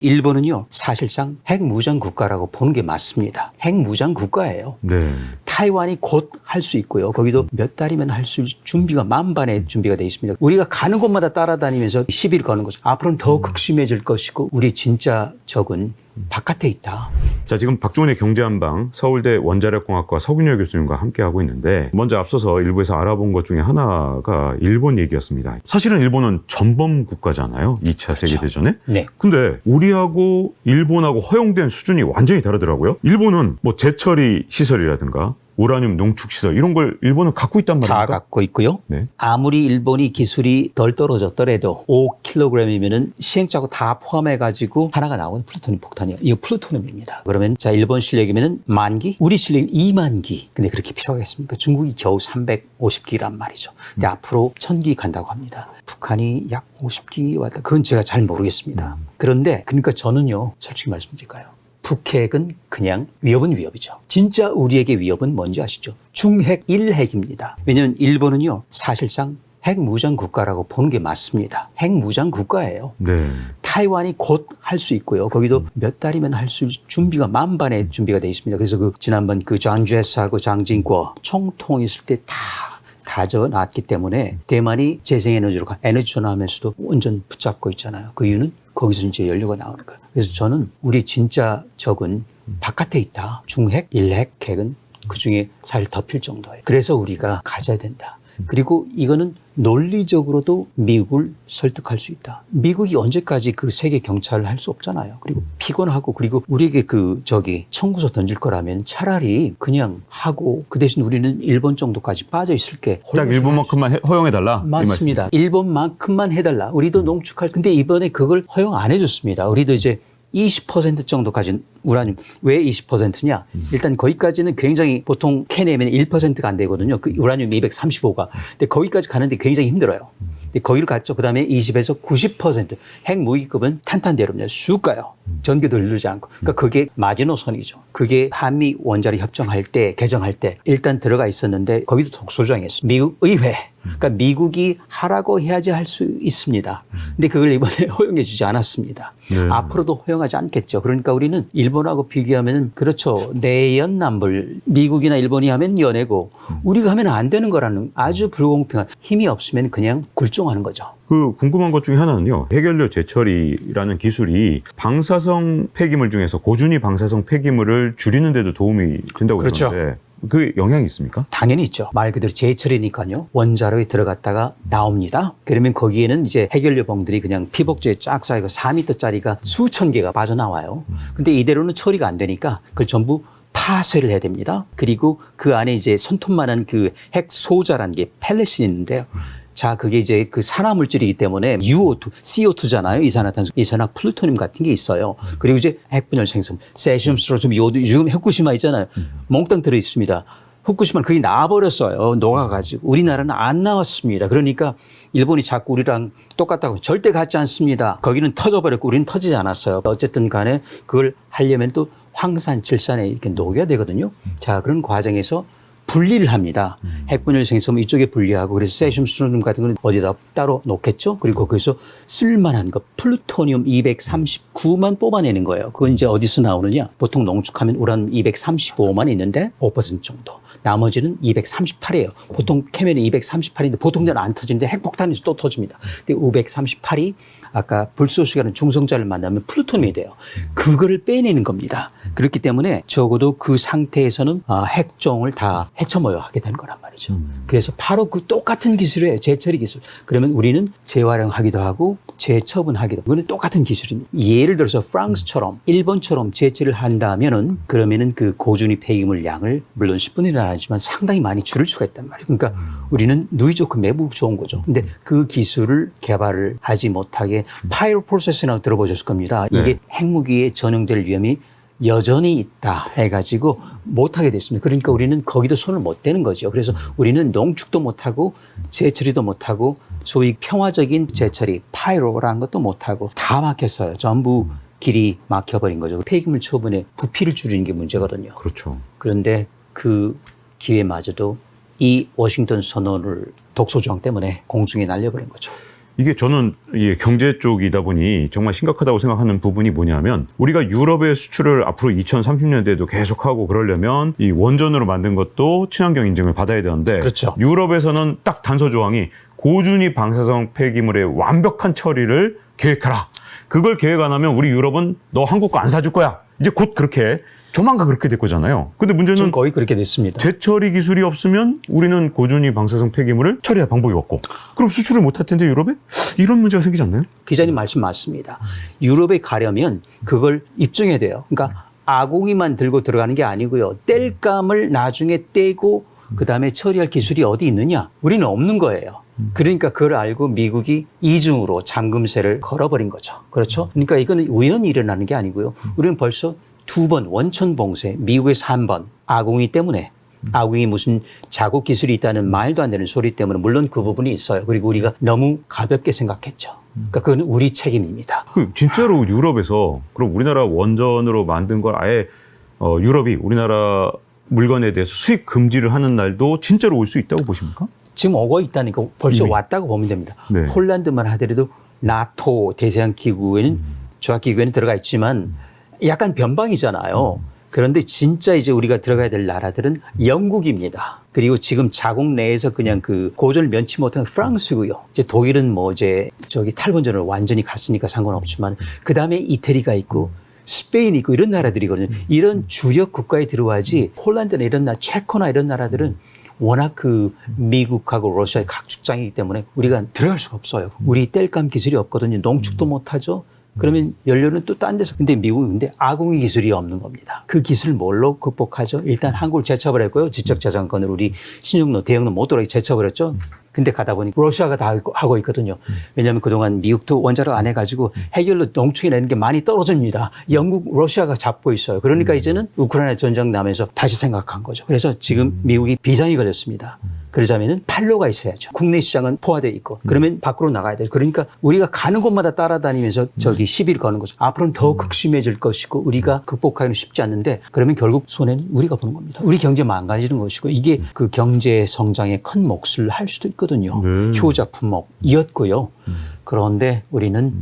일본은요, 사실상 핵무장 국가라고 보는 게 맞습니다. 핵무장 국가예요. 네. 타이완이 곧 할 수 있고요. 거기도 몇 달이면 할 수 준비가 만반의 준비가 돼 있습니다. 우리가 가는 곳마다 따라다니면서 시비를 거는 거죠. 앞으로는 더 극심해질 것이고 우리 진짜 적은 바깥에 있다. 자, 지금 박종훈의 경제한방 서울대 원자력공학과 서균열 교수님과 함께하고 있는데 먼저 앞서서 일부에서 알아본 것 중에 하나가 일본 얘기였습니다. 사실은 일본은 전범 국가잖아요. 2차 세계대전에. 네. 근데 우리하고 일본하고 허용된 수준이 완전히 다르더라고요. 일본은 뭐 재처리 시설이라든가 우라늄 농축 시설 이런 걸 일본은 갖고 있단 말입니까? 다 갖고 있고요. 네. 아무리 일본이 기술이 덜 떨어졌더라도 5kg이면은 시행착오 다 포함해가지고 하나가 나오는 플루토늄 폭탄이에요. 이거 플루토늄입니다. 그러면 자 일본 실력이면은 10,000기, 우리 실력이 20,000기. 근데 그렇게 필요하겠습니까? 중국이 겨우 350기란 말이죠. 근데 앞으로 1,000기 간다고 합니다. 북한이 약 50기 왔다. 그건 제가 잘 모르겠습니다. 그런데 그러니까 저는요, 솔직히 말씀드릴까요? 북핵은 그냥 위협은 위협이죠. 진짜 우리에게 위협은 뭔지 아시죠? 중핵 1핵입니다. 왜냐하면 일본은요, 사실상 핵무장 국가라고 보는 게 맞습니다. 핵무장 국가예요. 네. 타이완이 곧 할 수 있고요. 거기도 몇 달이면 할 수 준비가 만반의 준비가 돼 있습니다. 그래서 지난번 장주에스하고 장진궈 총통 있을 때 다 다져놨기 때문에 대만이 재생에너지로 에너지 전환하면서도 완전 붙잡고 있잖아요. 그 이유는 거기서 이제 연료가 나오는 거예요. 그래서 저는 우리 진짜 적은 바깥에 있다. 중핵, 1핵, 핵은 그중에 살 덮일 정도예요. 그래서 우리가 가져야 된다. 그리고 이거는 논리적으로도 미국을 설득할 수 있다. 미국이 언제까지 그 세계 경찰을 할 수 없잖아요. 그리고 피곤하고 그리고 우리에게 청구서 던질 거라면 차라리 그냥 하고 그 대신 우리는 일본 정도까지 빠져 있을게. 딱 일본만큼만 허용해달라. 맞습니다. 일본만큼만 해달라. 우리도 농축할. 근데 이번에 그걸 허용 안 해줬습니다. 우리도 이제 20% 정도 가진 우라늄. 왜 20%냐? 일단 거기까지는 굉장히 보통 캐내면 1%가 안 되거든요. 그 우라늄 235가. 근데 거기까지 가는데 굉장히 힘들어요. 근데 거기를 갔죠. 그 다음에 20에서 90% 핵무기급은 탄탄대로입니다. 쑥 가요. 전기도 흐르지 않고. 그러니까 그게 마지노선이죠. 그게 한미 원자력 협정할 때, 개정할 때 일단 들어가 있었는데 거기도 독소조항이었어요. 미국 의회. 그러니까 미국이 하라고 해야지 할 수 있습니다. 근데 그걸 이번에 허용해 주지 않았습니다. 네. 앞으로도 허용하지 않겠죠. 그러니까 우리는 일본하고 비교하면 그렇죠. 내연남불. 미국이나 일본이 하면 연애고 우리가 하면 안 되는 거라는 아주 불공평한 힘이 없으면 그냥 굴종하는 거죠. 그 궁금한 것 중에 하나는요. 핵연료 재처리라는 기술이 방사성 폐기물 중에서 고준위 방사성 폐기물을 줄이는 데도 도움이 된다고 그렇죠. 그러는데 그 영향이 있습니까? 당연히 있죠. 말 그대로 재처리니까요. 원자로에 들어갔다가 나옵니다. 그러면 거기에는 이제 핵연료 봉들이 그냥 피복제에 쫙 쌓이고 4m짜리가 수천 개가 빠져나와요. 근데 이대로는 처리가 안 되니까 그걸 전부 파쇄를 해야 됩니다. 그리고 그 안에 이제 손톱만한 그 핵 소자라는 게 펠렛이 있는데요. 자, 그게 이제 그 산화물질이기 때문에 UO2, CO2잖아요. 이산화탄소, 이산화 플루토늄 같은 게 있어요. 그리고 이제 핵분열 생성, 세슘, 스트론튬, 요오드, 지금 후쿠시마 있잖아요. 몽땅 들어 있습니다. 후쿠시마는 그게 나와버렸어요. 녹아가지고. 우리나라는 안 나왔습니다. 그러니까 일본이 자꾸 우리랑 똑같다고 절대 같지 않습니다. 거기는 터져버렸고 우리는 터지지 않았어요. 어쨌든 간에 그걸 하려면 또 황산, 질산에 이렇게 녹여야 되거든요. 자, 그런 과정에서 분리를 합니다. 핵분열 생성은 이쪽에 분리하고 그래서 세슘, 스트론튬 같은 건 어디다 따로 놓겠죠. 그리고 거기서 쓸만한 거 플루토늄 239만 뽑아내는 거예요. 그건 이제 어디서 나오느냐. 보통 농축하면 우라늄 235만 있는데 5% 정도. 나머지는 238이에요. 보통 캐면은 238인데 보통 잘 안 터지는데 핵폭탄이 또 터집니다. 근데 538이 아까 불소식하는 중성자를 만나면 플루토늄이 돼요. 그거를 빼내는 겁니다. 그렇기 때문에 적어도 그 상태에서는 핵종을 다 해쳐모여 하게 되는 거란 말이죠. 그래서 바로 그 똑같은 기술이에요. 재처리 기술. 그러면 우리는 재활용하기도 하고 재처분하기도. 그거는 똑같은 기술입니다. 예를 들어서 프랑스처럼 일본처럼 재처리를 한다면은 그러면은 그 고준위 폐기물 양을 물론 10분의 1은 아니지만 상당히 많이 줄일 수가 있단 말이에요. 그러니까 우리는 누이 좋고 매부 좋은 거죠. 근데 그 기술을 개발을 하지 못하게 파이로 프로세스라고 들어보셨을 겁니다. 이게 핵무기에 전용될 위험이 여전히 있다 해가지고 못하게 됐습니다. 그러니까 우리는 거기도 손을 못 대는 거죠. 그래서 우리는 농축도 못하고 재처리도 못하고 소위 평화적인 재처리 파이로라는 것도 못하고 다 막혔어요. 전부 길이 막혀버린 거죠. 폐기물 처분에 부피를 줄이는 게 문제거든요. 그렇죠. 그런데 그 기회마저도 이 워싱턴 선언을 독소조항 때문에 공중에 날려버린 거죠. 이게 저는 이 경제 쪽이다 보니 정말 심각하다고 생각하는 부분이 뭐냐면 우리가 유럽의 수출을 앞으로 2030년대에도 계속하고 그러려면 이 원전으로 만든 것도 친환경 인증을 받아야 되는데 그렇죠. 유럽에서는 딱 단서 조항이 고준위 방사성 폐기물의 완벽한 처리를 계획하라. 그걸 계획 안 하면 우리 유럽은 너 한국 거 안 사줄 거야. 이제 곧 그렇게 조만간 그렇게 될 거잖아요. 근데 문제는 지금 거의 그렇게 됐습니다. 재처리 기술이 없으면 우리는 고준위 방사성 폐기물을 처리할 방법이 없고 그럼 수출을 못 할 텐데 유럽에? 이런 문제가 생기지 않나요? 기자님 말씀 맞습니다. 유럽에 가려면 그걸 입증해야 돼요. 그러니까 아궁이만 들고 들어가는 게 아니고요. 땔감을 나중에 떼고 그다음에 처리할 기술이 어디 있느냐? 우리는 없는 거예요. 그러니까 그걸 알고 미국이 이중으로 잠금세를 걸어버린 거죠. 그렇죠? 그러니까 이거는 우연히 일어나는 게 아니고요. 우리는 벌써 2번 원천 봉쇄, 미국에서 1번 아궁이 때문에 아궁이 무슨 자국 기술이 있다는 말도 안 되는 소리 때문에 물론 그 부분이 있어요. 그리고 우리가 너무 가볍게 생각했죠. 그러니까 그건 우리 책임입니다. 진짜로 유럽에서 그럼 우리나라 원전으로 만든 걸 아예 유럽이 우리나라 물건에 대해서 수입 금지를 하는 날도 진짜로 올 수 있다고 보십니까? 지금 오고 있다니까 벌써 이미. 왔다고 보면 됩니다. 네. 폴란드만 하더라도 나토 대서양기구에는 조약기구에는 들어가 있지만 약간 변방이잖아요. 그런데 진짜 이제 우리가 들어가야 될 나라들은 영국입니다. 그리고 지금 자국 내에서 그냥 그 고전을 면치 못한 프랑스고요. 이제 독일은 뭐 이제 저기 탈원전을 완전히 갔으니까 상관없지만 그 다음에 이태리가 있고 스페인이 있고 이런 나라들이거든요. 이런 주력 국가에 들어와야지 폴란드나 이런 나라, 체코나 이런 나라들은 워낙 그 미국하고 러시아의 각축장이기 때문에 우리가 들어갈 수가 없어요. 우리 땔감 기술이 없거든요. 농축도 못하죠. 그러면 연료는 또 딴 데서. 근데 미국은 근데 아궁이 기술이 없는 겁니다. 그 기술 뭘로 극복하죠? 일단 한국을 제쳐을 했고요. 지적재산권을 우리 신용로, 대형로 못 돌아가게 제쳐을 했죠. 근데 가다 보니 러시아가 다 하고 있거든요. 왜냐하면 그동안 미국도 원자력 안 해가지고 해결로 농축이 내는 게 많이 떨어집니다. 영국, 러시아가 잡고 있어요. 그러니까 이제는 우크라이나 전쟁 나면서 다시 생각한 거죠. 그래서 지금 미국이 비상이 걸렸습니다. 그러자면은 판로가 있어야죠. 국내 시장은 포화되어 있고 그러면 밖으로 나가야 돼요. 그러니까 우리가 가는 곳마다 따라다니면서 저기 시비를 거는 거죠. 앞으로는 더 극심해질 것이고 우리가 극복하기는 쉽지 않는데 그러면 결국 손해는 우리가 보는 겁니다. 우리 경제 망가지는 것이고 이게 그 경제 성장의 큰 몫을 할 수도 있거든요. 효자 품목이었고요. 그런데 우리는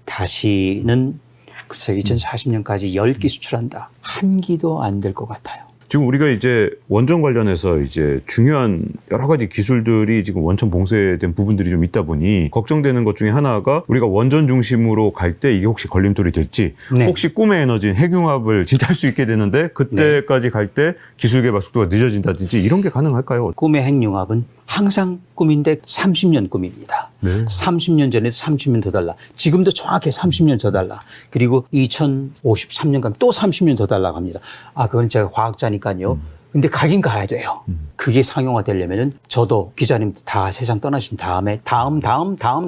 다시는 글쎄 2040년까지 10기 수출한다. 한 기도 안 될 것 같아요. 지금 우리가 이제 원전 관련해서 이제 중요한 여러 가지 기술들이 지금 원천 봉쇄된 부분들이 좀 있다 보니 걱정되는 것 중에 하나가 우리가 원전 중심으로 갈 때 이게 혹시 걸림돌이 될지 네. 혹시 꿈의 에너지인 핵융합을 진짜 할 수 있게 되는데 그때까지 갈 때 기술 개발 속도가 늦어진다든지 이런 게 가능할까요? 꿈의 핵융합은 항상 꿈인데 30년 꿈입니다. 네. 30년 전에도 30년 더 달라. 지금도 정확히 30년 더 달라. 그리고 2053년 가면 또 30년 더 달라고 합니다. 아, 그건 제가 과학자니까요. 근데 가긴 가야 돼요. 그게 상용화 되려면은 저도 기자님도 다 세상 떠나신 다음에 다음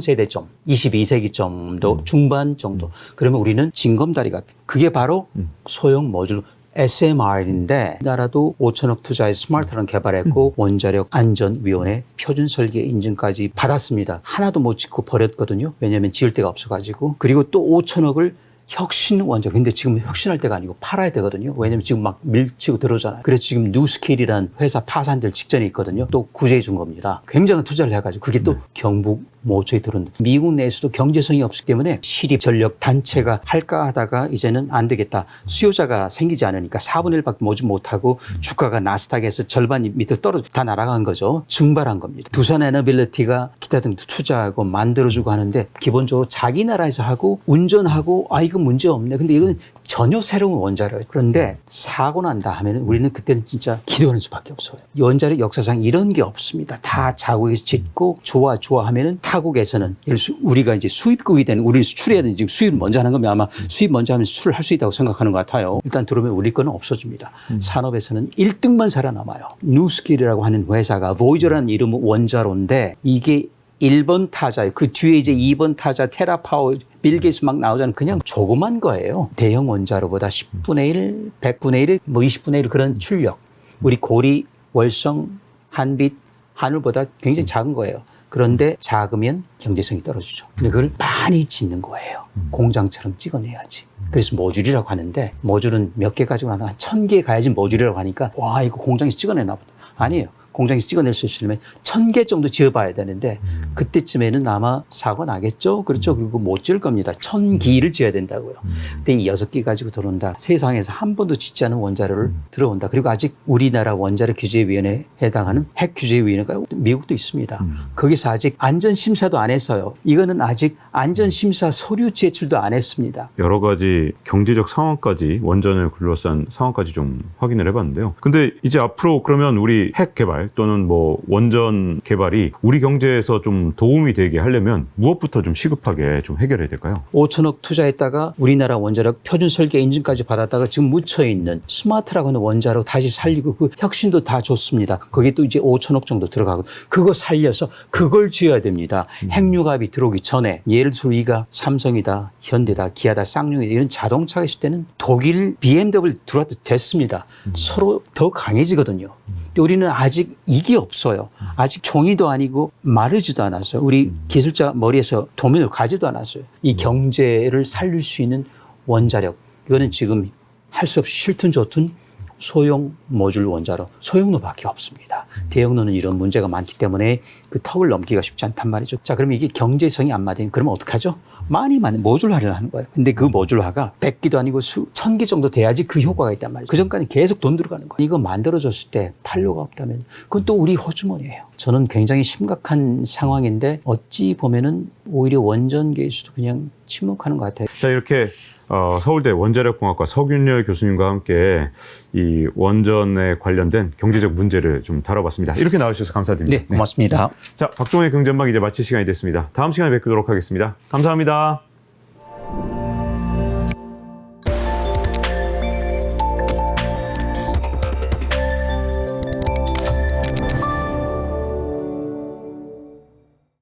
세대쯤 22세기쯤도 중반 정도. 그러면 우리는 징검다리가 그게 바로 소형 모듈 SMR인데 나라도 5천억 투자해 스마트런 개발했고 원자력 안전위원회 표준 설계 인증까지 받았습니다. 하나도 못 짓고 버렸거든요. 왜냐하면 지을 데가 없어가지고. 그리고 또 5천억을 혁신 원자력. 근데 지금 혁신할 때가 아니고 팔아야 되거든요. 왜냐하면 지금 막 밀치고 들어오잖아요. 그래서 지금 뉴스케일이라는 회사 파산될 직전에 있거든요. 또 구제해 준 겁니다. 굉장한 투자를 해가지고 그게 또 경북 모초에 들어온다. 미국 내에서도 경제성이 없기 때문에 시립 전력 단체가 할까 하다가 이제는 안 되겠다. 수요자가 생기지 않으니까 4분의 1밖에 모집 못하고 주가가 나스닥에서 절반 밑으로 떨어져 다 날아간 거죠. 증발한 겁니다. 두산 에너빌리티가 기타 등도 투자하고 만들어주고 하는데 기본적으로 자기 나라에서 하고 운전하고 아 이거 문제 없네. 근데 이건 전혀 새로운 원자력. 그런데 사고 난다 하면 우리는 그때는 진짜 기도하는 수밖에 없어요. 원자력 역사상 이런 게 없습니다. 다 자국에서 짓고 좋아 하면은 타국에서는 예를 들어 우리가 이제 수입국이 되는 우리는 수출해야 되는 지금 수입을 먼저 하는 거면 아마 수입 먼저 하면 수출을 할 수 있다고 생각하는 것 같아요. 일단 들어오면 우리 거는 없어집니다. 산업에서는 1등만 살아남아요. 뉴스킬이라고 하는 회사가 보이저라는 이름은 원자로인데 이게 1번 타자예요. 그 뒤에 이제 2번 타자 테라파워 빌 게이츠 막 나오잖아요. 그냥 조그만 거예요. 대형 원자로보다 10분의 1, 100분의 1, 뭐 20분의 1 그런 출력. 우리 고리, 월성, 한빛, 하늘보다 굉장히 작은 거예요. 그런데 작으면 경제성이 떨어지죠. 근데 그걸 많이 짓는 거예요. 공장처럼 찍어내야지. 그래서 모듈이라고 하는데 모듈은 몇 개 가지고 나면 한 1000개 가야지 모듈이라고 하니까 와 이거 공장에서 찍어내나 보다. 아니에요. 공장에서 찍어낼 수 있으려면 1,000개 정도 지어봐야 되는데 그때쯤에는 아마 사고 나겠죠. 그렇죠. 그리고 못 지을 겁니다. 1,000기를 지어야 된다고요. 근데 이 6기 가지고 들어온다. 세상에서 한 번도 짓지 않은 원자로를 들어온다. 그리고 아직 우리나라 원자력 규제위원회에 해당하는 핵규제위원회가 미국도 있습니다. 거기서 아직 안전심사도 안 했어요. 이거는 아직 안전심사 서류 제출도 안 했습니다. 여러 가지 경제적 상황까지 원전을 둘러싼 상황까지 좀 확인을 해봤는데요. 근데 이제 앞으로 그러면 우리 핵 개발 또는 뭐 원전 개발이 우리 경제에서 좀 도움이 되게 하려면 무엇부터 좀 시급하게 좀 해결해야 될까요? 5천억 투자했다가 우리나라 원자력 표준 설계 인증까지 받았다가 지금 묻혀있는 스마트라고 하는 원자로 다시 살리고 그 혁신도 다 좋습니다. 거기 또 이제 5천억 정도 들어가고 그거 살려서 그걸 지어야 됩니다. 핵융합이 들어오기 전에 예를 들어 우리가 삼성이다, 현대다, 기아다, 쌍용이다 이런 자동차가 있을 때는 독일 BMW 들어와도 됐습니다. 서로 더 강해지거든요. 근데 우리는 아직 이게 없어요. 아직 종이도 아니고 마르지도 않았어요. 우리 기술자 머리에서 도면을 가지도 않았어요. 이 경제를 살릴 수 있는 원자력. 이거는 지금 할 수 없이 싫든 좋든 소형 모듈 원자로 소형로밖에 없습니다. 대형로는 이런 문제가 많기 때문에 그 턱을 넘기가 쉽지 않단 말이죠. 자, 그러면 이게 경제성이 안 맞으면 그러면 어떡하죠? 많이 모듈화를 하는 거예요. 근데 그 모듈화가 100기도 아니고 1,000기 정도 돼야지 그 효과가 있단 말이죠. 그 전까지 계속 돈 들어가는 거예요. 이거 만들어졌을 때 판로가 없다면 그건 또 우리 호주머니예요. 저는 굉장히 심각한 상황인데 어찌 보면은 오히려 원전계에서도 그냥 침묵하는 것 같아요. 자, 이렇게 서울대 원자력공학과 서균열 교수님과 함께 이 원전에 관련된 경제적 문제를 좀 다뤄봤습니다. 이렇게 나와주셔서 감사드립니다. 네, 고맙습니다. 자, 박종의 경제음악 이제 마칠 시간이 됐습니다. 다음 시간에 뵙도록 하겠습니다. 감사합니다.